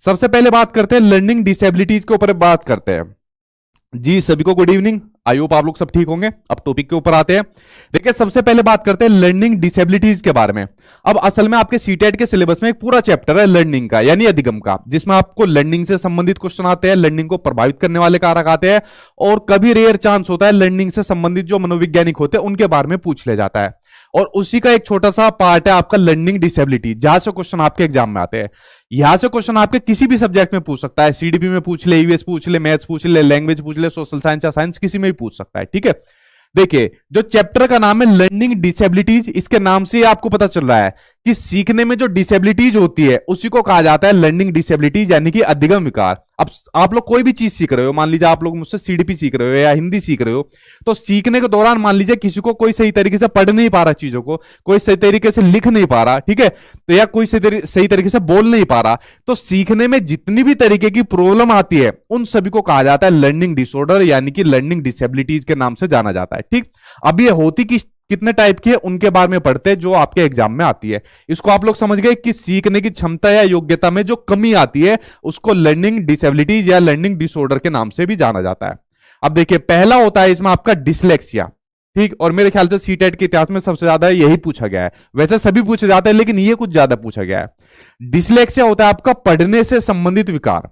सबसे पहले बात करते हैं लर्निंग डिसेबिलिटीज के ऊपर बात करते हैं। जी सभी को गुड इवनिंग। आई होप आप लोग सब ठीक होंगे। अब टॉपिक के ऊपर आते हैं। देखिए सबसे पहले बात करते हैं लर्निंग डिसेबिलिटीज के बारे में। अब असल में आपके सीटेट के सिलेबस में एक पूरा चैप्टर है लर्निंग का यानी अधिगम का, जिसमें आपको लर्निंग से संबंधित क्वेश्चन आते हैं, लर्निंग को प्रभावित करने वाले कारक आते हैं, और कभी रेयर चांस होता है लर्निंग से संबंधित जो मनोवैज्ञानिक होते हैं उनके बारे में पूछ लिया जाता है। और उसी का एक छोटा सा पार्ट है आपका लर्निंग डिसेबिलिटी, जहां से क्वेश्चन आपके एग्जाम में आते हैं। यहां से क्वेश्चन आपके किसी भी सब्जेक्ट में पूछ सकता है, सीडीपी में पूछ ले, यूएस पूछ ले, मैथ्स पूछ ले, लैंग्वेज पूछ ले, सोशल साइंस या साइंस, किसी में भी पूछ सकता है। ठीक है, देखिए जो चैप्टर का नाम है लर्निंग डिसेबिलिटीज, इसके नाम से आपको पता चल रहा है कि सीखने में जो डिसेबिलिटीज होती है उसी को कहा जाता है लर्निंग डिसेबिलिटीज यानी कि अधिगम विकार। अब आप लोग कोई भी चीज सीख रहे हो, मान लीजिए आप लोग मुझसे सीडीपी सीख रहे हो या हिंदी सीख रहे हो, तो सीखने के दौरान मान लीजिए किसी को कोई सही तरीके से पढ़ नहीं पा रहा, चीजों को कोई सही तरीके से लिख नहीं पा रहा, ठीक है, तो या कोई सही तरीके से बोल नहीं पा रहा, तो सीखने में जितनी भी तरीके की प्रॉब्लम आती है उन सभी को कहा जाता है लर्निंग डिसऑर्डर यानी कि लर्निंग डिसेबिलिटीज के नाम से जाना जाता है। ठीक, अब ये होती कितने टाइप की है उनके बारे में पढ़ते हैं जो आपके एग्जाम में आती है। इसको आप लोग समझ गए कि सीखने की क्षमता या योग्यता में जो कमी आती है उसको लर्निंग डिसेबिलिटीज या लर्निंग डिसऑर्डर के नाम से भी जाना जाता है। अब देखिए पहला होता है इसमें आपका डिसलेक्सिया। ठीक, और मेरे ख्याल से सीटेट के इतिहास में सबसे ज्यादा यही पूछा गया है, वैसे सभी पूछे जाते हैं लेकिन ये कुछ ज्यादा पूछा गया है। डिसलेक्सिया होता है आपका पढ़ने से संबंधित विकार।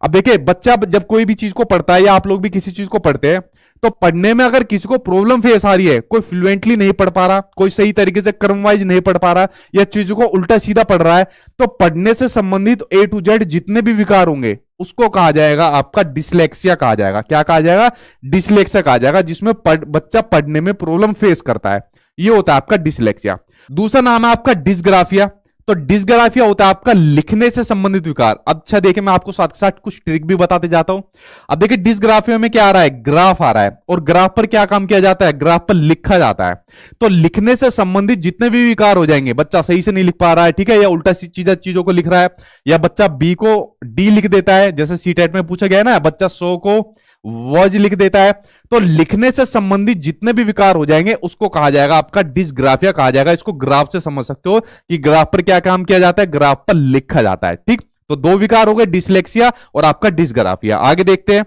अब देखिए बच्चा जब कोई भी चीज को पढ़ता है या आप लोग भी किसी चीज को पढ़ते हैं, तो पढ़ने में अगर किसी को प्रॉब्लम फेस आ रही है, कोई फ्लुएंटली नहीं पढ़ पा रहा, कोई सही तरीके से क्रम वाइज नहीं पढ़ पा रहा या चीजों को उल्टा सीधा पढ़ रहा है, तो पढ़ने से संबंधित ए टू जेड जितने भी विकार होंगे उसको कहा जाएगा आपका डिसलेक्सिया कहा जाएगा। क्या कहा जाएगा? डिसलेक्सिया कहा जाएगा, जिसमें बच्चा पढ़ने में प्रॉब्लम फेस करता है, ये होता है आपका डिसलेक्सिया। दूसरा नाम है आपका डिसग्राफिया। तो डिसग्राफिया होता है आपका लिखने से संबंधित विकार। अच्छा देखिए मैं आपको साथ साथ कुछ ट्रिक भी बताते जाता हूं। अब देखिए डिसग्राफिया में क्या आ रहा है? ग्राफ आ रहा है, और ग्राफ पर क्या काम किया जाता है? ग्राफ पर लिखा जाता है। तो लिखने से संबंधित जितने भी विकार हो जाएंगे, बच्चा सही से नहीं लिख पा रहा है, ठीक है, या उल्टा चीजों को लिख रहा है, या बच्चा बी को डी लिख देता है, जैसे सीटेट में पूछा गया है ना, बच्चा सो को वॉज लिख देता है, तो लिखने से संबंधित जितने भी विकार हो जाएंगे उसको कहा जाएगा आपका डिसग्राफिया कहा जाएगा। इसको ग्राफ से समझ सकते हो कि ग्राफ पर क्या काम किया जाता है, ग्राफ पर लिखा जाता है। ठीक, तो दो विकार हो गए, डिसलेक्सिया और आपका डिसग्राफिया। आगे देखते हैं,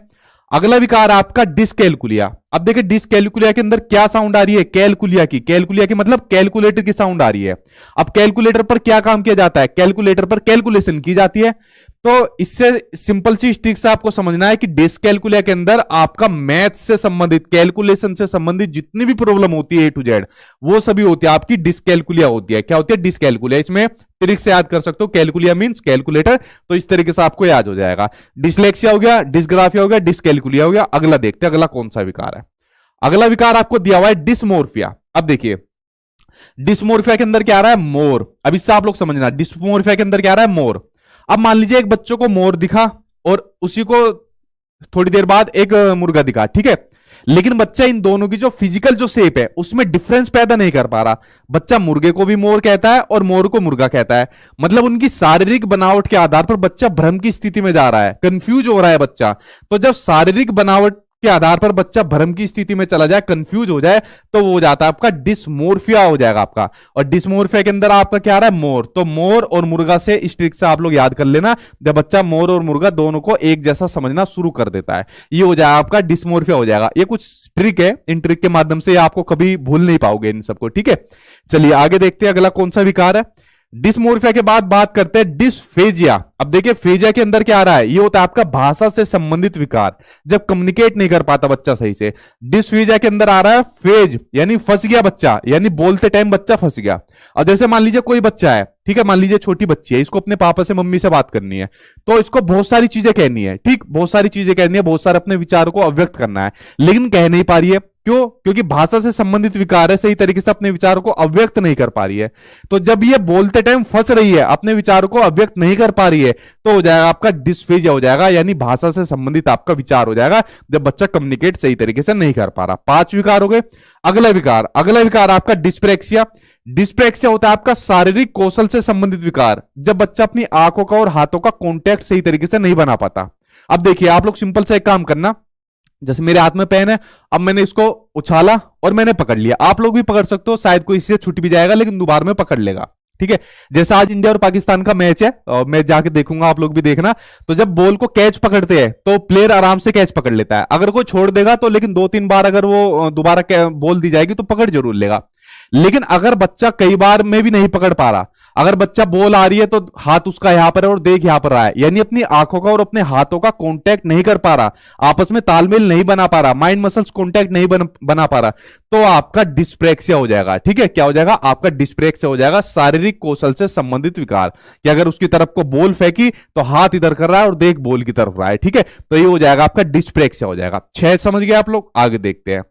अगला विकार आपका डिसकैलकुलिया। अब देखिए डिसकैलकुलिया के अंदर क्या साउंड आ रही है? कैलकुलिया की। कैलकुलिया की मतलब कैलकुलेटर की साउंड आ रही है। अब कैलकुलेटर पर क्या काम किया जाता है? कैलकुलेटर पर कैलकुलेशन की जाती है। तो इससे सिंपल सी ट्रिक से आपको समझना है कि डिसकैलकुलिया के अंदर आपका मैथ से संबंधित, कैलकुलेशन से संबंधित जितनी भी प्रॉब्लम होती है ए टू जेड, वो सभी होती है आपकी डिसकैलकुलिया होती है। क्या होती है? डिसकैलकुलिया। इसमें ट्रिक से याद कर सकते हो, कैलकुलिया मींस कैलकुलेटर, तो इस तरीके से आपको याद हो जाएगा। डिसलेक्सिया हो गया, डिसग्राफिया हो गया, डिसकैलकुलिया हो गया। अगला देखते हैं अगला कौन सा विकार है। अगला विकार आपको दिया हुआ है डिसमोर्फिया। अब देखिए डिसमोर्फिया के अंदर क्या आ रहा है? मोर। अब इससे आप लोग समझना, डिसमोर्फिया के अंदर क्या आ रहा है? मोर। अब मान लीजिए एक बच्चों को मोर दिखा और उसी को थोड़ी देर बाद एक मुर्गा दिखा, ठीक है, लेकिन बच्चा इन दोनों की जो फिजिकल जो शेप है उसमें डिफरेंस पैदा नहीं कर पा रहा। बच्चा मुर्गे को भी मोर कहता है और मोर को मुर्गा कहता है, मतलब उनकी शारीरिक बनावट के आधार पर बच्चा भ्रम की स्थिति में जा रहा है, कंफ्यूज हो रहा है बच्चा। तो जब शारीरिक बनावट के आधार पर बच्चा भ्रम की स्थिति में चला जाए, कंफ्यूज हो जाए, तो वो हो जाता है आपका डिसमोर्फिया हो जाएगा आपका। और डिसमोर्फिया के अंदर आपका क्या आ रहा है? मोर। तो मोर और मुर्गा से इस ट्रिक से आप लोग याद कर लेना, जब बच्चा मोर और मुर्गा दोनों को एक जैसा समझना शुरू कर देता है, ये हो जाएगा आपका डिसमोर्फिया हो जाएगा। ये कुछ ट्रिक है, इन ट्रिक के माध्यम से आपको कभी भूल नहीं पाओगे इन सबको, ठीक है। चलिए आगे देखते हैं अगला कौन सा विकार है। डिसमोर्फिया के बाद बात करते हैं डिसफेजिया। अब देखिए फेजिया के अंदर क्या आ रहा है? ये होता है आपका भाषा से संबंधित विकार, जब कम्युनिकेट नहीं कर पाता बच्चा सही से। डिसफेजिया के अंदर आ रहा है फेज, यानी फंस गया बच्चा, यानी बोलते टाइम बच्चा फंस गया। और जैसे मान लीजिए कोई बच्चा है, ठीक है, मान लीजिए छोटी बच्ची है, इसको अपने पापा से मम्मी से बात करनी है, तो इसको बहुत सारी चीजें कहनी है, ठीक, बहुत सारी चीजें कहनी है, बहुत सारे अपने विचारों को अव्यक्त करना है, लेकिन कह नहीं पा रही है। क्यों? क्योंकि भाषा से संबंधित विकार है, सही तरीके से अपने विचारों को अव्यक्त नहीं कर पा रही है। तो जब ये बोलते टाइम फंस रही है, अपने विचारों को अव्यक्त नहीं कर पा रही है, तो हो जाएगा आपका डिसफेजिया हो जाएगा, यानी भाषा से संबंधित आपका विचार हो जाएगा, जब बच्चा कम्युनिकेट सही तरीके से नहीं कर पा रहा। 5 विकार हो गए। अगला विकार आपका डिस्प्रेक्सिया। डिस्प्रेक्सिया होता है आपका शारीरिक कौशल से संबंधित विकार, जब बच्चा अपनी आंखों का और हाथों का कॉन्टैक्ट सही तरीके से नहीं बना पाता। अब देखिए आप लोग सिंपल से एक काम करना, जैसे मेरे हाथ में पेन है, अब मैंने इसको उछाला और मैंने पकड़ लिया, आप लोग भी पकड़ सकते हो, शायद कोई इससे छूट भी जाएगा लेकिन दोबारा में पकड़ लेगा, ठीक है। जैसा आज इंडिया और पाकिस्तान का मैच है और मैं जाके देखूंगा, आप लोग भी देखना, तो जब बॉल को कैच पकड़ते हैं तो प्लेयर आराम से कैच पकड़ लेता है। अगर कोई छोड़ देगा तो, लेकिन 2-3 बार अगर वो दोबारा बॉल दी जाएगी तो पकड़ जरूर लेगा। लेकिन अगर बच्चा कई बार में भी नहीं पकड़ पा रहा, अगर बच्चा बॉल आ रही है तो हाथ उसका यहां पर है और देख यहां पर रहा है, यानी अपनी आंखों का और अपने हाथों का कांटेक्ट नहीं कर पा रहा, आपस में तालमेल नहीं बना पा रहा, माइंड मसल्स कांटेक्ट नहीं बना पा रहा, तो आपका डिस्प्रेक्सिया हो जाएगा। ठीक है, क्या हो जाएगा? आपका डिस्प्रेक्सिया हो जाएगा, शारीरिक कौशल से संबंधित विकार, कि अगर उसकी तरफ को बॉल फेंकी तो हाथ इधर कर रहा है और देख बॉल की तरफ रहा है। ठीक है, तो ये हो जाएगा आपका डिस्प्रेक्सिया हो जाएगा। 6 समझ गए आप लोग? आगे देखते हैं।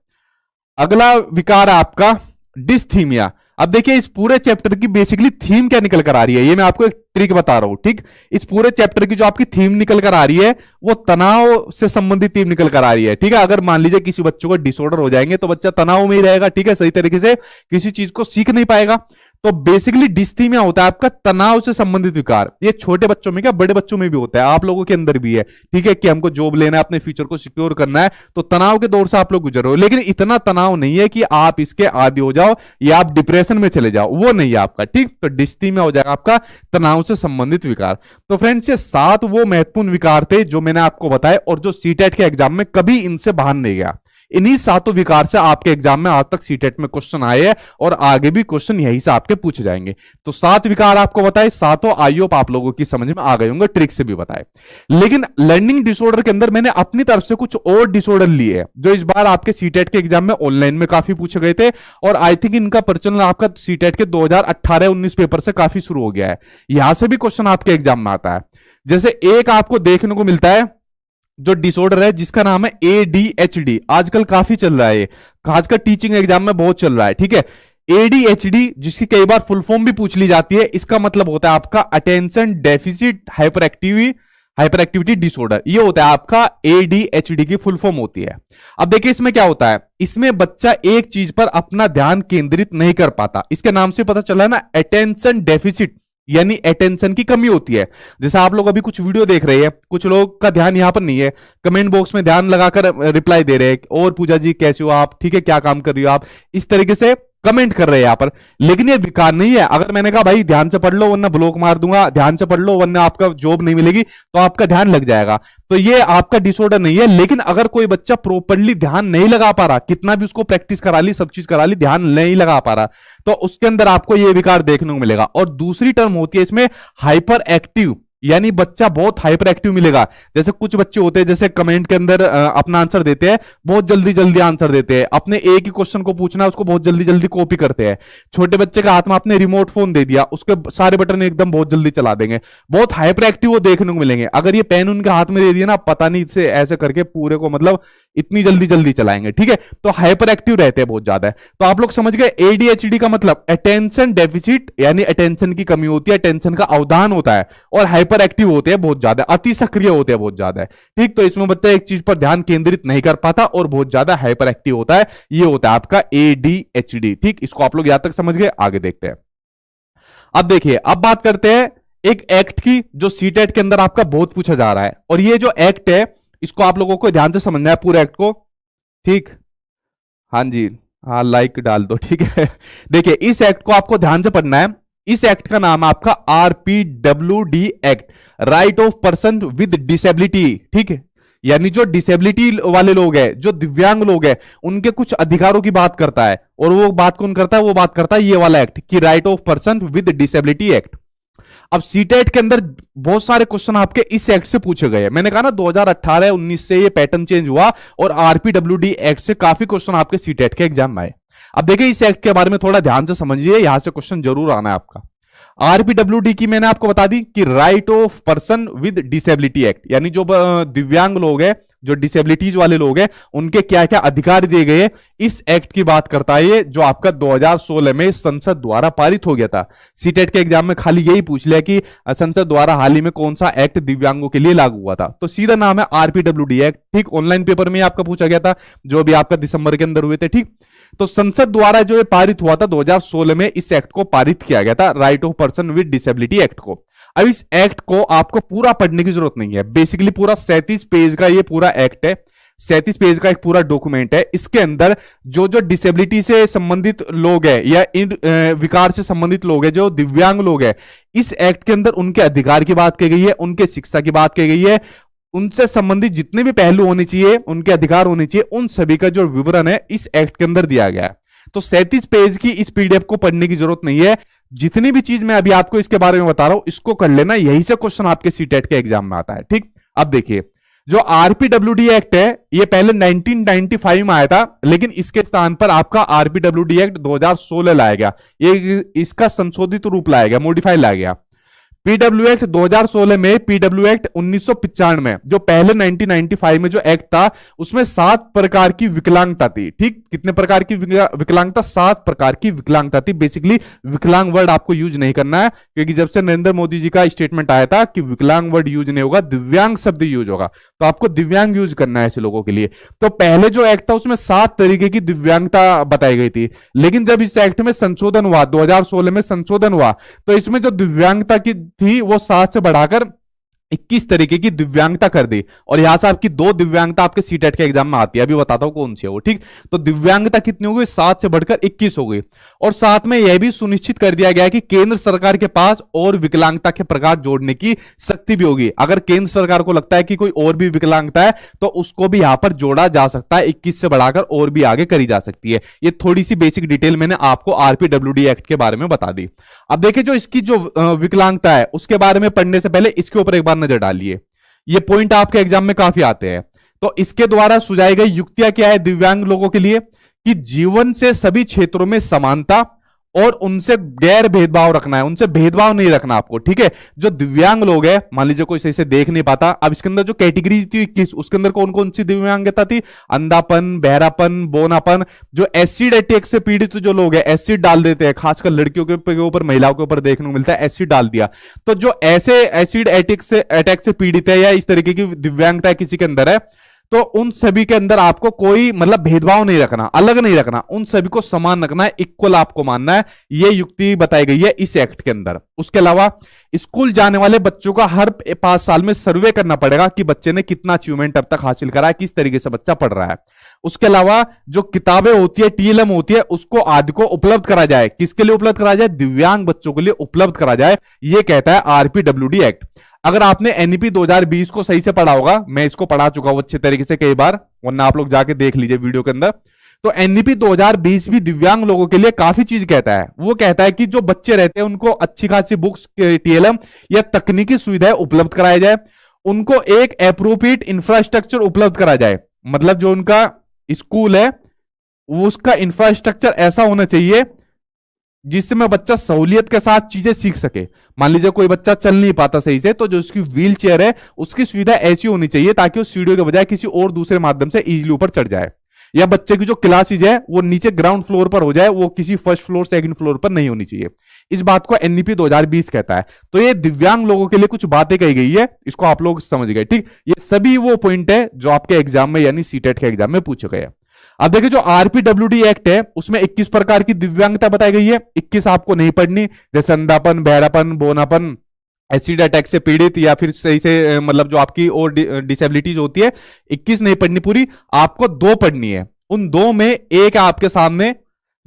अगला विकार है आपका डिस्थीमिया। अब देखिए इस पूरे चैप्टर की बेसिकली थीम क्या निकल कर आ रही है, ये मैं आपको एक ट्रिक बता रहा हूं। ठीक, इस पूरे चैप्टर की जो आपकी थीम निकल कर आ रही है वो तनाव से संबंधित थीम निकल कर आ रही है। ठीक है, अगर मान लीजिए किसी बच्चों को डिसऑर्डर हो जाएंगे तो बच्चा तनाव में ही रहेगा। ठीक है, सही तरीके से किसी चीज को सीख नहीं पाएगा। तो बेसिकली डिस्थीमिया होता है आपका तनाव से संबंधित विकार। ये छोटे बच्चों में क्या, बड़े बच्चों में भी होता है, आप लोगों के अंदर भी है। ठीक है, कि हमको जॉब लेना है, अपने फ्यूचर को सिक्योर करना है, तो तनाव के दौर से आप लोग गुजर रहे हो। लेकिन इतना तनाव नहीं है कि आप इसके आदी हो जाओ या आप डिप्रेशन में चले जाओ, वो नहीं है आपका। ठीक, तो डिस्थीमिया हो जाएगा आपका तनाव से संबंधित विकार। तो फ्रेंड्स, ये 7 वो महत्वपूर्ण विकार थे जो मैंने आपको बताए और जो सीटेट के एग्जाम में कभी इनसे बाहर नहीं गया। इन्हीं 7 विकार से आपके एग्जाम में आज तक सीटेट में क्वेश्चन आए हैं और आगे भी क्वेश्चन यही से आपके पूछे जाएंगे। तो 7 विकार आपको बताए, 7 आई होप आप लोगों की समझ में आ गए होंगे, ट्रिक से भी बताए। लेकिन लर्निंग डिसऑर्डर के अंदर मैंने अपनी तरफ से कुछ और डिसऑर्डर लिए हैं जो इस बार आपके सीटेट के एग्जाम में ऑनलाइन में काफी पूछे गए थे और आई थिंक इनका प्रचलन आपका सीटेट के 2018-19 पेपर से काफी शुरू हो गया है। यहां से भी क्वेश्चन आपके एग्जाम में आता है। जैसे एक आपको देखने को मिलता है जो डिसऑर्डर है जिसका नाम है ADHD, आजकल काफी चल रहा है, खासकर टीचिंग एग्जाम में बहुत चल रहा है। ठीक है, ADHD जिसकी कई बार फुल फॉर्म भी पूछ ली जाती है, इसका मतलब होता है आपका अटेंशन डेफिसिट हाइपरएक्टिविटी डिसऑर्डर। ये होता है आपका ADHD की फुल फॉर्म होती है। अब देखिए इसमें क्या होता है, इसमें बच्चा एक चीज पर अपना ध्यान केंद्रित नहीं कर पाता। इसके नाम से पता चला ना, अटेंशन डेफिसिट, यानी अटेंशन की कमी होती है। जैसे आप लोग अभी कुछ वीडियो देख रहे हैं, कुछ लोग का ध्यान यहां पर नहीं है, कमेंट बॉक्स में ध्यान लगाकर रिप्लाई दे रहे हैं, और पूजा जी कैसे हो आप, ठीक है क्या काम कर रही हो आप, इस तरीके से कमेंट कर रहे हैं यहां पर। लेकिन ये विकार नहीं है। अगर मैंने कहा भाई ध्यान से पढ़ लो वरना ब्लॉक मार दूंगा, ध्यान से पढ़ लो वरना आपका जॉब नहीं मिलेगी, तो आपका ध्यान लग जाएगा, तो ये आपका डिसऑर्डर नहीं है। लेकिन अगर कोई बच्चा प्रॉपर्ली ध्यान नहीं लगा पा रहा, कितना भी उसको प्रैक्टिस करा ली, सब चीज करा ली, ध्यान नहीं लगा पा रहा, तो उसके अंदर आपको ये विकार देखने को मिलेगा। और दूसरी टर्म होती है इसमें हाइपर एक्टिव, यानी बच्चा बहुत हाइपर एक्टिव मिलेगा। जैसे कुछ बच्चे होते हैं जैसे कमेंट के अंदर अपना आंसर देते हैं, बहुत जल्दी जल्दी आंसर देते हैं, अपने एक ही क्वेश्चन को पूछना है उसको बहुत जल्दी जल्दी कॉपी करते हैं। छोटे बच्चे के हाथ में आपने रिमोट फोन दे दिया, उसके सारे बटन एकदम बहुत जल्दी चला देंगे, बहुत हाइपर एक्टिव वो देखने को मिलेंगे। अगर ये पेन उनके हाथ में दे दिया ना, पता नहीं इससे ऐसे करके पूरे को मतलब इतनी जल्दी जल्दी चलाएंगे। ठीक है, तो हाइपर एक्टिव रहते हैं बहुत ज्यादा। तो आप लोग समझ गए, ADHD का मतलब अटेंशन डेफिसिट, यानी अटेंशन की कमी होती है, अटेंशन का अवधान होता है, और हाइपर एक्टिव होते हैं बहुत ज्यादा, अति सक्रिय होते हैं बहुत ज्यादा। ठीक, तो इसमें बच्चा एक चीज पर ध्यान केंद्रित नहीं कर पाता और बहुत ज्यादा हाइपर एक्टिव होता है। ये होता है आपका ADHD। ठीक, इसको आप लोग यहां तक समझ गए, आगे देखते हैं। अब देखिए, अब बात करते हैं एक एक्ट की जो सीटेट के अंदर आपका बहुत पूछा जा रहा है, और ये जो एक्ट है इसको आप लोगों को ध्यान से समझना है पूरे एक्ट को। ठीक, हाँ जी, हाँ लाइक डाल दो। ठीक है, देखिए इस एक्ट को आपको ध्यान से पढ़ना है। इस एक्ट का नाम है आपका RPWD act, right of person with disability. ठीक है, यानी जो डिसेबिलिटी वाले लोग हैं, जो दिव्यांग लोग हैं, उनके कुछ अधिकारों की बात करता है। और वो बात कौन करता है? वो बात करता है ये वाला एक्ट कि right of person with disability act. अब सीटेट के अंदर बहुत सारे क्वेश्चन आपके इस एक्ट से पूछे गए। मैंने कहा ना 2018-19 से ये पैटर्न चेंज हुआ और RPWD एक्ट से काफी क्वेश्चन आपके सीटेट के एग्जाम में आए। अब देखिए इस एक्ट के बारे में थोड़ा ध्यान से समझिए, यहां से क्वेश्चन जरूर आना है आपका। RPWD की मैंने आपको बता दी कि right of person with disability act, यानी जो दिव्यांग लोग हैं, जो डिसेबिलिटीज वाले लोग हैं, उनके क्या क्या अधिकार दिए गए, इस एक्ट की बात करता है ये, जो आपका 2016 में संसद द्वारा पारित हो गया था। सीटेट के एग्जाम में खाली यही पूछ लिया कि संसद द्वारा हाल ही में कौन सा एक्ट दिव्यांगों के लिए लागू हुआ था, तो सीधा नाम है RPWD एक्ट। ठीक, ऑनलाइन पेपर में आपका पूछा गया था, जो भी आपका दिसंबर के अंदर हुए थे। ठीक, तो संसद द्वारा जो ये पारित हुआ था 2016 में, इस एक्ट को पारित किया गया था, right of person with disability act को। अब इस एक्ट को आपको पूरा पढ़ने की जरूरत नहीं है, बेसिकली पूरा 37 पेज का ये पूरा एक्ट है। 37 पेज का एक पूरा डॉक्यूमेंट है। इसके अंदर जो जो डिसेबिलिटी से संबंधित लोग हैं या इन विकार से संबंधित लोग हैं, जो दिव्यांग लोग हैं, इस एक्ट के अंदर उनके अधिकार की बात की गई है, उनके शिक्षा की बात की गई है, उनसे संबंधित जितने भी पहलू होने चाहिए, उनके अधिकार होने चाहिए, उन सभी का जो विवरण है इस एक्ट के अंदर दिया गया है। तो 37 पेज की इस पीडीएफ को पढ़ने की जरूरत नहीं है। जितनी भी चीज मैं अभी आपको इसके बारे में बता रहा हूं इसको कर लेना, यही से क्वेश्चन आपके सीटेट के एग्जाम में आता है। ठीक, अब देखिए जो आरपीडब्ल्यूडी एक्ट है ये पहले 1995 में आया था, लेकिन इसके स्थान पर आपका आरपीडब्ल्यूडी एक्ट 2016 लाया गया। ये इसका संशोधित रूप लाया गया, मॉडिफाई लाया गया। पीडब्ल्यू एक्ट 2016 में पीडब्ल्यू एक्ट 1995 में, जो पहले 1995 में जो एक्ट था उसमें 7 प्रकार की विकलांगता थी। ठीक, कितने प्रकार की विकलांगता? 7 प्रकार की विकलांगता थी। बेसिकली विकलांग वर्ड आपको यूज नहीं करना है, क्योंकि जब से नरेंद्र मोदी जी का स्टेटमेंट आया था कि विकलांग वर्ड यूज नहीं होगा, दिव्यांग शब्द यूज होगा, तो आपको दिव्यांग यूज करना है ऐसे लोगों के लिए। तो पहले जो एक्ट था उसमें 7 तरीके की दिव्यांगता बताई गई थी, लेकिन जब इस एक्ट में संशोधन हुआ, 2016 में संशोधन हुआ, तो इसमें जो दिव्यांगता की थी वो 7 से बढ़ाकर 21 तरीके की दिव्यांगता कर दी। और यहां से आपकी 2 दिव्यांगता आपके सीटेट के एग्जाम में आती है, अभी बताता हूं कौन सी है वो। ठीक, तो दिव्यांगता कितनी हो गई? 7 से बढ़कर 21 हो गई। और साथ में यह भी सुनिश्चित कर दिया गया कि केंद्र सरकार के पास और विकलांगता के प्रकार जोड़ने की शक्ति भी होगी। अगर केंद्र सरकार को लगता है कि कोई और भी विकलांगता है तो उसको भी यहां पर जोड़ा जा सकता है, 21 से बढ़ाकर और भी आगे करी जा सकती है। ये थोड़ी सी बेसिक डिटेल मैंने आपको आरपीडब्ल्यूडी एक्ट के बारे में बता दी। अब देखिए जो इसकी जो विकलांगता है उसके बारे में पढ़ने से पहले इसके ऊपर एक बार नजर डालिए। ये पॉइंट आपके एग्जाम में काफी आते हैं। तो इसके द्वारा सुझाई गई युक्तियां क्या है दिव्यांग लोगों के लिए? कि जीवन से सभी क्षेत्रों में समानता और उनसे गैर भेदभाव रखना है, उनसे भेदभाव नहीं रखना आपको। ठीक है, जो दिव्यांग लोग हैं, मान लीजिए कोई सही से देख नहीं पाता, अब इसके अंदर जो कैटेगरी थी किस, उसके अंदर कौन कौन सी दिव्यांगता थी? अंधापन, बहरापन, बोनापन। जो एसिड अटैक से पीड़ित जो लोग हैं, एसिड डाल देते हैं, खासकर लड़कियों के ऊपर, महिलाओं के ऊपर देखने को मिलता है, एसिड डाल दिया। तो जो ऐसे एसिड अटैक से पीड़ित है या इस तरीके की दिव्यांगता किसी के अंदर है, तो उन सभी के अंदर आपको कोई मतलब भेदभाव नहीं रखना, अलग नहीं रखना, उन सभी को समान रखना है, इक्वल आपको मानना है। यह युक्ति बताई गई है इस एक्ट के अंदर। उसके अलावा स्कूल जाने वाले बच्चों का हर 5 साल में सर्वे करना पड़ेगा कि बच्चे ने कितना अचीवमेंट अब तक हासिल करा है, किस तरीके से बच्चा पढ़ रहा है। उसके अलावा जो किताबें होती है, टीएलएम होती है, उसको आदि को उपलब्ध करा जाए। किसके लिए उपलब्ध करा जाए? दिव्यांग बच्चों के लिए उपलब्ध करा जाए, यह कहता है आरपीडब्ल्यूडी एक्ट। अगर आपने एनईपी 2020 को सही से पढ़ा होगा, मैं इसको पढ़ा चुका हूं अच्छे तरीके से कई बार, वरना आप लोग जाके देख लीजिए वीडियो के अंदर। तो एनईपी 2020 भी दिव्यांग लोगों के लिए काफी चीज कहता है। वो कहता है कि जो बच्चे रहते हैं उनको अच्छी खासी बुक्स, टीएलएम या तकनीकी सुविधाएं उपलब्ध कराई जाए, उनको एक एप्रोप्रिएट इंफ्रास्ट्रक्चर उपलब्ध करा जाए। मतलब जो उनका स्कूल है उसका इंफ्रास्ट्रक्चर ऐसा होना चाहिए जिससे बच्चा सहूलियत के साथ चीजें सीख सके। मान लीजिए कोई बच्चा चल नहीं पाता सही से, तो जो उसकी व्हील चेयर है उसकी सुविधा ऐसी होनी चाहिए ताकि वो सीढ़ियों के बजाय किसी और दूसरे माध्यम से इजीली ऊपर चढ़ जाए। या बच्चे की जो क्लासेज है वो नीचे ग्राउंड फ्लोर पर हो जाए, वो किसी फर्स्ट फ्लोर सेकंड फ्लोर पर नहीं होनी चाहिए। इस बात को एनईपी 2020 कहता है। तो ये दिव्यांग लोगों के लिए कुछ बातें कही गई है, इसको आप लोग समझ गए। ठीक, ये सभी वो पॉइंट है जो आपके एग्जाम में यानी सीटेट के एग्जाम में पूछे गए। अब देखिए जो आरपीडब्ल्यूडी एक्ट है उसमें 21 प्रकार की दिव्यांगता बताई गई है। 21 आपको नहीं पढ़नी, जैसे अंधापन, बहरापन, बोनापन, एसिड अटैक से पीड़ित, या फिर सही से मतलब जो आपकी और डिसेबिलिटीज होती है, 21 नहीं पढ़नी पूरी, आपको 2 पढ़नी है। उन 2 में एक आपके सामने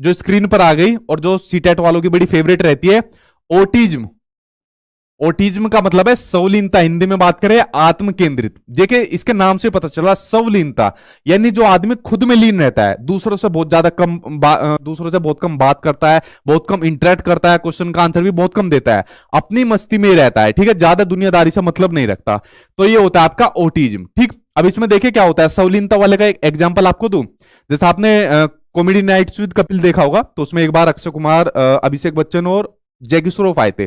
जो स्क्रीन पर आ गई और जो सीटेट वालों की बड़ी फेवरेट रहती है, ओटिज्म। ओटिज्म का मतलब है सवलीनता, हिंदी में बात करें आत्म केंद्रित। देखिए इसके नाम से पता चला, सवलीनता यानी जो आदमी खुद में लीन रहता है, दूसरों से बहुत कम बात करता है, बहुत कम इंटरेक्ट करता है, क्वेश्चन का आंसर भी बहुत कम देता है, अपनी मस्ती में ही रहता है। ठीक है, ज्यादा दुनियादारी से मतलब नहीं रखता, तो ये होता है आपका ओटिज्म। ठीक, अब इसमें देखिए क्या होता है, सवलीनता वाले का एक एग्जाम्पल आपको दूं। जैसे आपने कॉमेडी नाइट्स विद कपिल देखा होगा, तो उसमें एक बार अक्षय कुमार, अभिषेक बच्चन और जैकी श्रॉफ आए थे।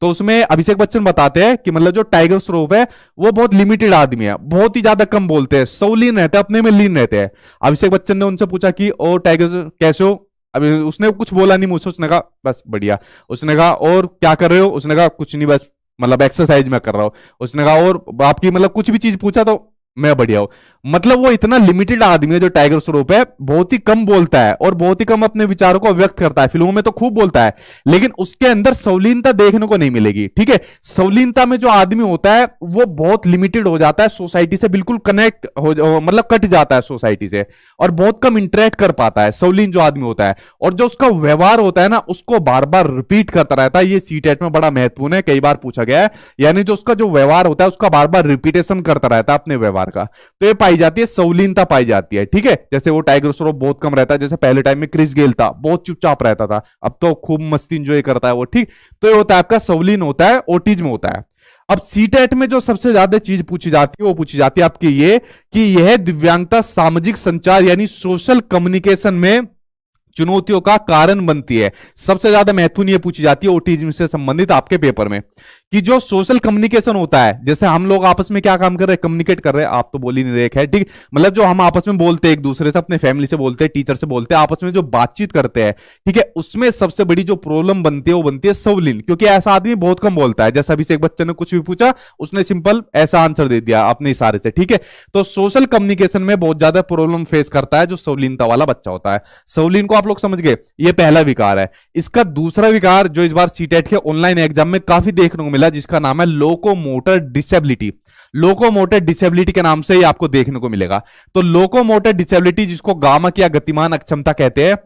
तो उसमें अभिषेक बच्चन बताते हैं कि मतलब जो टाइगर श्रॉफ है वो बहुत लिमिटेड आदमी है, बहुत ही ज्यादा कम बोलते हैं, सवलीन रहते हैं, अपने में लीन रहते हैं। अभिषेक बच्चन ने उनसे पूछा कि ओ टाइगर कैसे हो? अभी उसने कुछ बोला नहीं मुझसे, उसने कहा बस बढ़िया। उसने कहा और क्या कर रहे हो? उसने कहा कुछ नहीं, बस मतलब एक्सरसाइज में कर रहा हूं। उसने कहा और आपकी मतलब कुछ भी चीज पूछा तो मैं बढ़िया हूं। मतलब वो इतना लिमिटेड आदमी है जो टाइगर श्रॉफ है, बहुत ही कम बोलता है और बहुत ही कम अपने विचारों को व्यक्त करता है। फिल्मों में तो खूब बोलता है, लेकिन उसके अंदर संलीनता देखने को नहीं मिलेगी। ठीक है, संलीनता में जो आदमी होता है वो बहुत लिमिटेड हो जाता है, सोसाइटी से बिल्कुल कनेक्ट हो, मतलब कट जाता है सोसाइटी से, और बहुत कम इंटरेक्ट कर पाता है संलीन जो आदमी होता है। और जो उसका व्यवहार होता है ना, उसको बार बार रिपीट करता रहता है। ये सीटेट में बड़ा महत्वपूर्ण है, कई बार पूछा गया है। यानी जो उसका जो व्यवहार होता है उसका बार बार रिपीटेशन करता रहता है अपने व्यवहार का, तो ये पाई जाती है, संलीनता पाई जाती है। ठीक है, जैसे वो टाइगर श्रॉफ बहुत कम रहता है, जैसे पहले टाइम में क्रिस गेल था, बहुत चुपचाप रहता था, अब तो खूब मस्ती इंजॉय करता है वो। ठीक, तो ये होता है आपका संलीन होता है, ऑटिज्म होता है। अब सीटेट में जो सबसे ज्यादा चीज पूछी जाती है वो पूछी जाती है आपकी ये, कि यह दिव्यांगता सामाजिक संचार यानी सोशल कम्युनिकेशन में चुनौतियों का कारण बनती है। सबसे ज्यादा महत्वपूर्ण ये पूछी जाती है ऑटिज्म से संबंधित आपके पेपर में, कि जो सोशल कम्युनिकेशन होता है, जैसे हम लोग आपस में क्या काम कर रहे हैं, कम्युनिकेट कर रहे हैं, आप तो बोल ही नहीं रहे, है ठीक, मतलब जो हम आपस में बोलते हैं, एक दूसरे से, अपने फैमिली से बोलते हैं, टीचर से बोलते हैं, आपस में जो बातचीत करते हैं, ठीक है, उसमें सबसे बड़ी जो प्रॉब्लम बनती है वो बनती है संलीन, क्योंकि ऐसा आदमी बहुत कम बोलता है। जैसा अभी से एक बच्चे ने कुछ भी पूछा, उसने सिंपल ऐसा आंसर दे दिया अपने इशारे से। ठीक है, तो सोशल कम्युनिकेशन में बहुत ज्यादा प्रॉब्लम फेस करता है जो संलीनता वाला बच्चा होता है। संलीन को आप लोग समझ गए, ये पहला विकार है। इसका दूसरा विकार जो इस बार सीटेट के ऑनलाइन एग्जाम में काफी देखने को मिला, जिसका नाम है लोकोमोटर डिसेबिलिटी। लोकोमोटर डिसेबिलिटी के नाम से ही आपको देखने को मिलेगा। तो लोकोमोटर डिसेबिलिटी, जिसको गामक या गतिमान अक्षमता कहते हैं,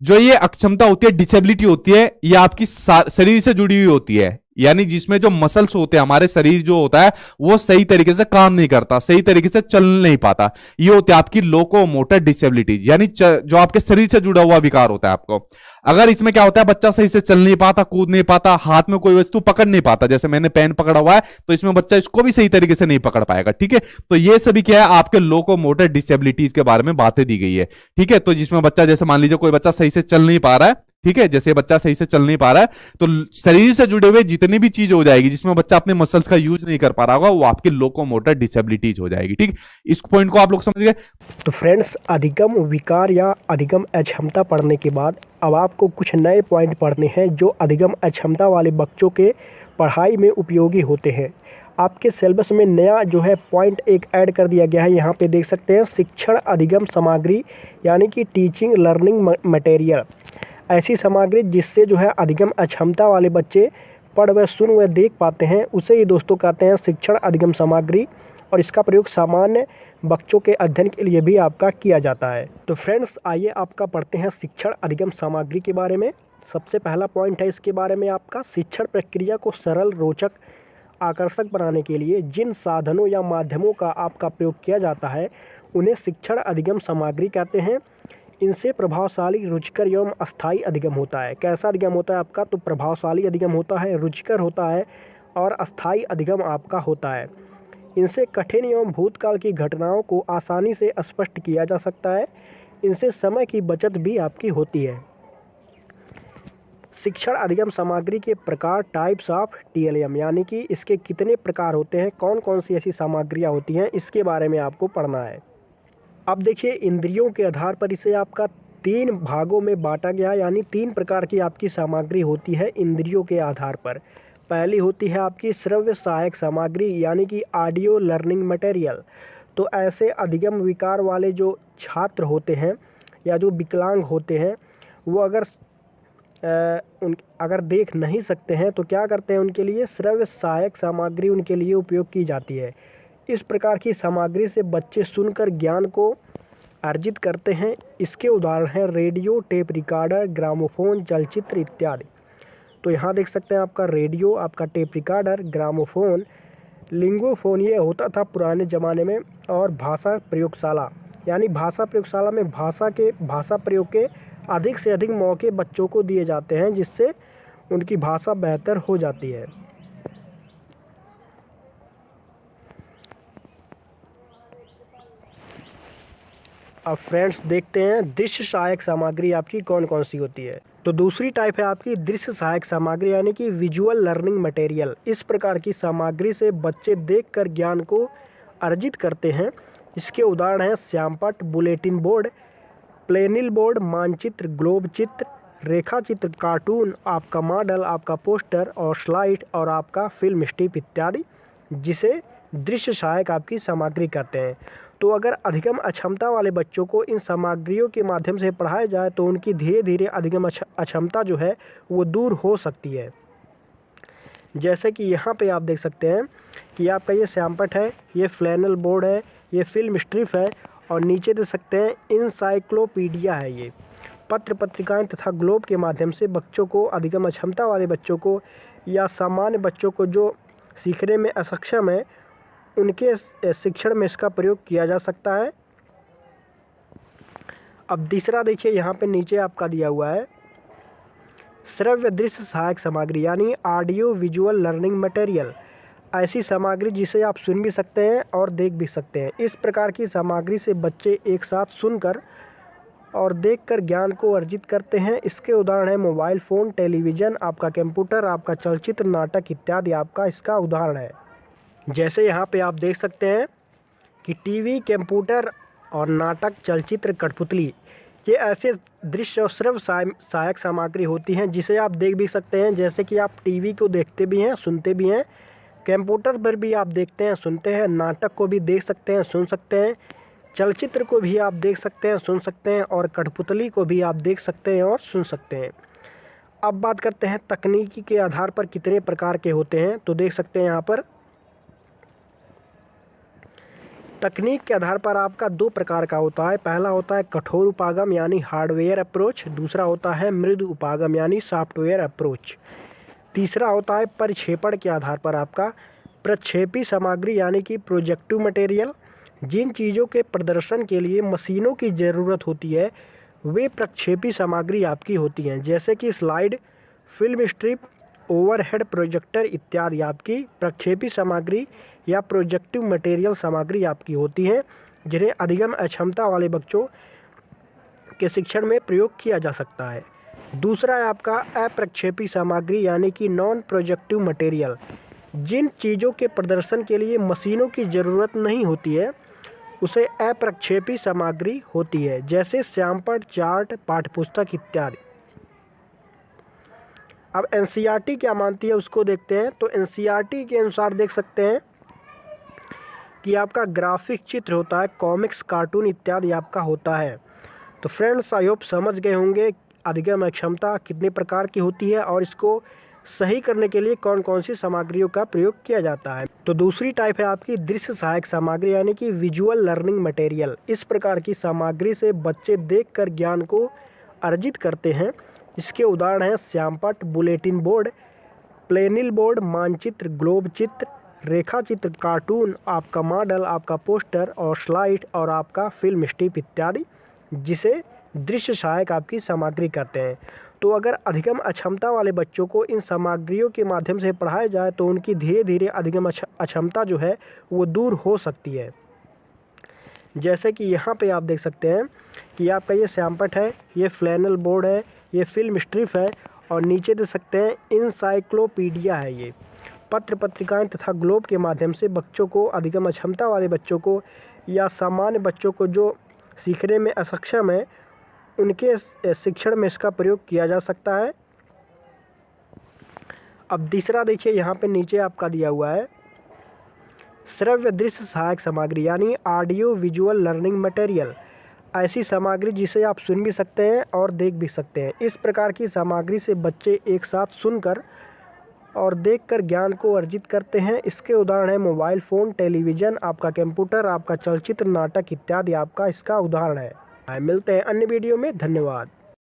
जो ये अक्षमता होती है, डिसेबिलिटी होती है, ये आपकी शरीर से जुड़ी हुई होती है। यानी जिसमें जो मसल्स होते हैं, हमारे शरीर जो होता है वो सही तरीके से काम नहीं करता, सही तरीके से चल नहीं पाता, ये होती है आपकी लोकोमोटर डिसेबिलिटी, यानी जो आपके शरीर से जुड़ा हुआ विकार होता है आपको। अगर इसमें क्या होता है, बच्चा सही से चल नहीं पाता, कूद नहीं पाता, हाथ में कोई वस्तु पकड़ नहीं पाता, जैसे मैंने पेन पकड़ा हुआ है, तो इसमें बच्चा इसको भी सही तरीके से नहीं पकड़ पाएगा। ठीक है, तो ये सभी क्या है, आपके लोकोमोटर डिसेबिलिटीज के बारे में बातें दी गई है। ठीक है, तो जिसमें बच्चा, जैसे मान लीजिए कोई बच्चा सही से चल नहीं पा रहा है, ठीक है, जैसे बच्चा सही से चल नहीं पा रहा है, तो शरीर से जुड़े हुए जितनी भी चीज हो जाएगी जिसमें बच्चा अपने मसल्स का यूज नहीं कर पा रहा होगा, वो आपकी लोकोमोटर डिसेबिलिटीज हो जाएगी। ठीक, इस पॉइंट को आप लोग समझ गए। तो फ्रेंड्स, अधिगम विकार या अधिगम अक्षमता पढ़ने के बाद अब आपको कुछ नए पॉइंट पढ़ने हैं जो अधिगम अक्षमता वाले बच्चों के पढ़ाई में उपयोगी होते हैं। आपके सिलेबस में नया जो है पॉइंट एक ऐड कर दिया गया है, यहाँ पे देख सकते हैं, शिक्षण अधिगम सामग्री, यानी कि टीचिंग लर्निंग मटेरियल। ऐसी सामग्री जिससे जो है अधिगम अक्षमता वाले बच्चे पढ़ व सुन व देख पाते हैं, उसे ही दोस्तों कहते हैं शिक्षण अधिगम सामग्री, और इसका प्रयोग सामान्य बच्चों के अध्ययन के लिए भी आपका किया जाता है। तो फ्रेंड्स, आइए आपका पढ़ते हैं शिक्षण अधिगम सामग्री के बारे में। सबसे पहला पॉइंट है इसके बारे में आपका, शिक्षण प्रक्रिया को सरल, रोचक, आकर्षक बनाने के लिए जिन साधनों या माध्यमों का आपका प्रयोग किया जाता है उन्हें शिक्षण अधिगम सामग्री कहते हैं। इनसे प्रभावशाली, रुचिकर एवं अस्थायी अधिगम होता है। कैसा अधिगम होता है आपका, तो प्रभावशाली अधिगम होता है, रुचिकर होता है और अस्थायी अधिगम आपका होता है। इनसे कठिन एवं भूतकाल की घटनाओं को आसानी से स्पष्ट किया जा सकता है। इनसे समय की बचत भी आपकी होती है। शिक्षण अधिगम सामग्री के प्रकार, टाइप्स ऑफ TLM, यानी कि इसके कितने प्रकार होते हैं, कौन कौन सी ऐसी सामग्रियाँ होती हैं, इसके बारे में आपको पढ़ना है। अब देखिए, इंद्रियों के आधार पर इसे आपका 3 भागों में बांटा गया, यानी 3 प्रकार की आपकी सामग्री होती है इंद्रियों के आधार पर। पहली होती है आपकी श्रव्य सहायक सामग्री, यानी कि ऑडियो लर्निंग मटेरियल। तो ऐसे अधिगम विकार वाले जो छात्र होते हैं या जो विकलांग होते हैं, वो अगर देख नहीं सकते हैं तो क्या करते हैं, उनके लिए श्रव्य सहायक सामग्री उनके लिए उपयोग की जाती है। इस प्रकार की सामग्री से बच्चे सुनकर ज्ञान को अर्जित करते हैं। इसके उदाहरण हैं रेडियो, टेप रिकॉर्डर, ग्रामोफोन, चलचित्र इत्यादि। तो यहाँ देख सकते हैं आपका रेडियो, आपका टेप रिकॉर्डर, ग्रामोफोन, लिंगोफोन ये होता था पुराने ज़माने में, और भाषा प्रयोगशाला, यानी भाषा प्रयोगशाला में भाषा प्रयोग के अधिक से अधिक मौके बच्चों को दिए जाते हैं, जिससे उनकी भाषा बेहतर हो जाती है। अब फ्रेंड्स देखते हैं दृश्य सहायक सामग्री आपकी कौन कौन सी होती है। तो दूसरी टाइप है आपकी दृश्य सहायक सामग्री, यानी कि विजुअल लर्निंग मटेरियल। इस प्रकार की सामग्री से बच्चे देखकर ज्ञान को अर्जित करते हैं। इसके उदाहरण हैं श्यामपट्ट, बुलेटिन बोर्ड, प्लेनिल बोर्ड, मानचित्र, ग्लोब चित्र, रेखा चित्र, कार्टून, आपका मॉडल, आपका पोस्टर और स्लाइड, और आपका फिल्म स्ट्रिप इत्यादि, जिसे दृश्य सहायक आपकी सामग्री कहते हैं। तो अगर अधिगम अक्षमता वाले बच्चों को इन सामग्रियों के माध्यम से पढ़ाया जाए तो उनकी धीरे धीरे अधिगम अक्षमता जो है वो दूर हो सकती है। जैसे कि यहाँ पे आप देख सकते हैं कि आपका ये श्यामपट्ट है, ये फ्लैनल बोर्ड है, ये फिल्म स्ट्रिप है और नीचे देख सकते हैं इंसाइक्लोपीडिया है। ये पत्र पत्रिकाएं तथा ग्लोब के माध्यम से बच्चों को, अधिगम अक्षमता वाले बच्चों को या सामान्य बच्चों को जो सीखने में असक्षम है, उनके शिक्षण में इसका प्रयोग किया जा सकता है। अब तीसरा देखिए, यहाँ पे नीचे आपका दिया हुआ है श्रव्य दृश्य सहायक सामग्री यानी ऑडियो विजुअल लर्निंग मटेरियल। ऐसी सामग्री जिसे आप सुन भी सकते हैं और देख भी सकते हैं। इस प्रकार की सामग्री से बच्चे एक साथ सुनकर और देखकर ज्ञान को अर्जित करते हैं। इसके उदाहरण है मोबाइल फ़ोन, टेलीविज़न, आपका कंप्यूटर, आपका चलचित्र, नाटक इत्यादि आपका इसका उदाहरण है। जैसे यहाँ पे आप देख सकते हैं कि टीवी, कंप्यूटर और नाटक, चलचित्र, कठपुतली, ये ऐसे दृश्य और श्रव्य सहायक सामग्री होती हैं जिसे आप देख भी सकते हैं। जैसे कि आप टीवी को देखते भी हैं, सुनते भी हैं, कंप्यूटर पर भी आप देखते हैं, सुनते हैं, नाटक को भी देख सकते हैं, सुन सकते हैं, चलचित्र को भी आप देख सकते हैं, सुन सकते हैं और कठपुतली को भी आप देख सकते हैं और सुन सकते हैं। अब बात करते हैं तकनीकी के आधार पर कितने प्रकार के होते हैं। तो देख सकते हैं यहाँ पर तकनीक के आधार पर आपका दो प्रकार का होता है। पहला होता है कठोर उपागम यानी हार्डवेयर अप्रोच, दूसरा होता है मृदु उपागम यानी सॉफ्टवेयर अप्रोच। तीसरा होता है परिक्षेपण के आधार पर आपका प्रक्षेपी सामग्री यानी कि प्रोजेक्टिव मटेरियल। जिन चीज़ों के प्रदर्शन के लिए मशीनों की ज़रूरत होती है वे प्रक्षेपी सामग्री आपकी होती हैं। जैसे कि slide, film strip, overhead projector इत्यादि आपकी प्रक्षेपी सामग्री या प्रोजेक्टिव मटेरियल सामग्री आपकी होती हैं, जिन्हें अधिगम अक्षमता वाले बच्चों के शिक्षण में प्रयोग किया जा सकता है। दूसरा है आपका अप्रक्षेपी सामग्री यानी कि नॉन प्रोजेक्टिव मटेरियल। जिन चीज़ों के प्रदर्शन के लिए मशीनों की ज़रूरत नहीं होती है उसे अप्रक्षेपी सामग्री होती है, जैसे श्यामपट्ट, चार्ट, पाठ्यपुस्तक इत्यादि। अब एनसीईआरटी क्या मानती है उसको देखते हैं। तो एनसीईआरटी के अनुसार देख सकते हैं कि आपका ग्राफिक चित्र होता है, कॉमिक्स, कार्टून इत्यादि आपका होता है। तो फ्रेंड्स, आई होप समझ गए होंगे अधिगम अक्षमता कितने प्रकार की होती है और इसको सही करने के लिए कौन कौन सी सामग्रियों का प्रयोग किया जाता है। तो दूसरी टाइप है आपकी दृश्य सहायक सामग्री यानी कि विजुअल लर्निंग मटेरियल। इस प्रकार की सामग्री से बच्चे देखकर ज्ञान को अर्जित करते हैं। इसके उदाहरण हैं श्यामपट्ट, बुलेटिन बोर्ड, प्लेनिल बोर्ड, मानचित्र, ग्लोब चित्र, रेखा चित्र, कार्टून, आपका मॉडल, आपका पोस्टर और स्लाइड और आपका फिल्म स्ट्रिप इत्यादि, जिसे दृश्य सहायक आपकी सामग्री कहते हैं। तो अगर अधिगम अक्षमता वाले बच्चों को इन सामग्रियों के माध्यम से पढ़ाया जाए तो उनकी धीरे धीरे अधिगम अक्षमता जो है वो दूर हो सकती है। जैसे कि यहाँ पे आप देख सकते हैं कि आपका ये श्यामपट्ट है, ये फ्लैनल बोर्ड है, ये फिल्म स्ट्रिप है और नीचे देख सकते हैं इंसाइक्लोपीडिया है। ये पत्र पत्रिकाएं तथा ग्लोब के माध्यम से बच्चों को, अधिगम अक्षमता वाले बच्चों को या सामान्य बच्चों को जो सीखने में असक्षम है, उनके शिक्षण में इसका प्रयोग किया जा सकता है। अब तीसरा देखिए, यहाँ पे नीचे आपका दिया हुआ है श्रव्य दृश्य सहायक सामग्री यानी ऑडियो विजुअल लर्निंग मटेरियल। ऐसी सामग्री जिसे आप सुन भी सकते हैं और देख भी सकते हैं। इस प्रकार की सामग्री से बच्चे एक साथ सुनकर और देखकर ज्ञान को अर्जित करते हैं। इसके उदाहरण है मोबाइल फ़ोन, टेलीविज़न, आपका कंप्यूटर, आपका चलचित्र, नाटक इत्यादि आपका इसका उदाहरण है। मिलते हैं अन्य वीडियो में। धन्यवाद।